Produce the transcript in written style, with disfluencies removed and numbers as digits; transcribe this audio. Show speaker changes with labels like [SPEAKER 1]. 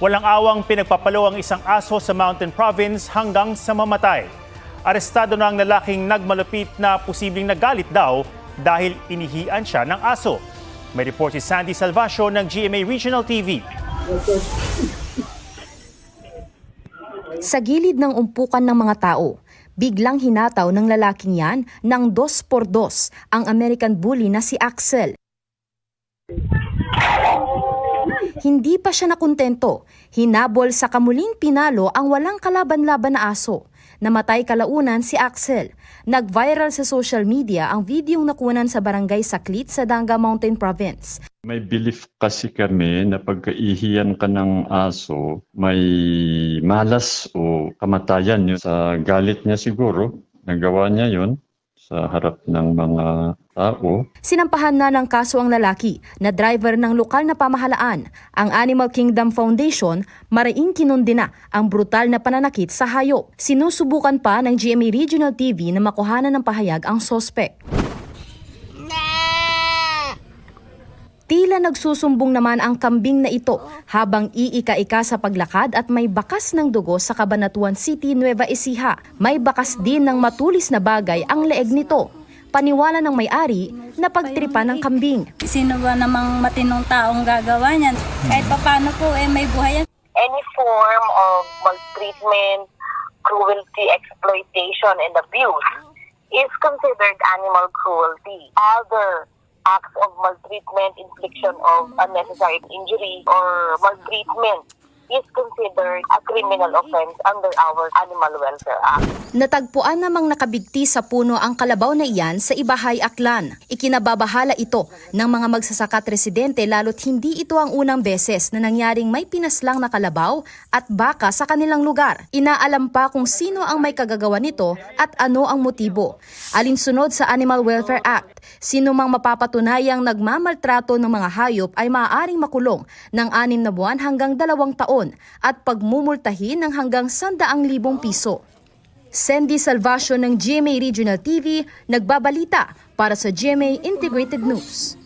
[SPEAKER 1] Walang awang pinagpapalo ang isang aso sa Mountain Province hanggang sa mamatay. Arestado na ang lalaking nagmalupit na posibleng nagalit daw dahil inihian siya ng aso. May report si Sandy Salvacio ng GMA Regional TV.
[SPEAKER 2] Sa gilid ng umpukan ng mga tao, biglang hinataw ng lalaking yan ng 2x2 ang American Bully na si Axel. Hindi pa siya nakontento. Hinabol sa kamuling pinalo ang walang kalaban-laban na aso. Namatay kalaunan si Axel. Nag-viral sa social media ang videong nakunan sa barangay Saklit sa Danga Mountain Province.
[SPEAKER 3] May belief kasi kami na pagkaihiyan ka ng aso, may malas o kamatayan yun. Sa galit niya siguro, nagawa niya yun sa harap ng mga tao.
[SPEAKER 2] Sinampahan na ng kaso ang lalaki na driver ng lokal na pamahalaan. Ang Animal Kingdom Foundation mariing kinundi na ang brutal na pananakit sa hayop. Sinusubukan pa ng GMA Regional TV na makuhanan ng pahayag ang sospek. Tila nagsusumbong naman ang kambing na ito habang iika-ika sa paglakad at may bakas ng dugo sa Cabanatuan City, Nueva Ecija. May bakas din ng matulis na bagay ang leeg nito. Paniwala ng may-ari na pagtripan ng kambing.
[SPEAKER 4] Sino ba namang matinong taong gagawa niyan? Kahit papano po may buhay yan.
[SPEAKER 5] Any form of maltreatment, cruelty, exploitation, and abuse is considered animal cruelty. Other acts of maltreatment, infliction of unnecessary injury, or maltreatment is considered a criminal offense under our Animal Welfare Act.
[SPEAKER 2] Natagpuan namang nakabigti sa puno ang kalabaw na iyan sa Ibahay, Aklan. Ikinababahala ito ng mga magsasaka at residente lalo't hindi ito ang unang beses na nangyaring may pinaslang na kalabaw at baka sa kanilang lugar. Inaalam pa kung sino ang may kagagawa nito at ano ang motibo. Alinsunod sa Animal Welfare Act, sino mang mapapatunayang nagmamaltrato ng mga hayop ay maaaring makulong ng 6 na buwan hanggang 2 taon at pagmumultahin ng hanggang 100,000 piso. Sandy Salvacio ng GMA Regional TV, nagbabalita para sa GMA Integrated News.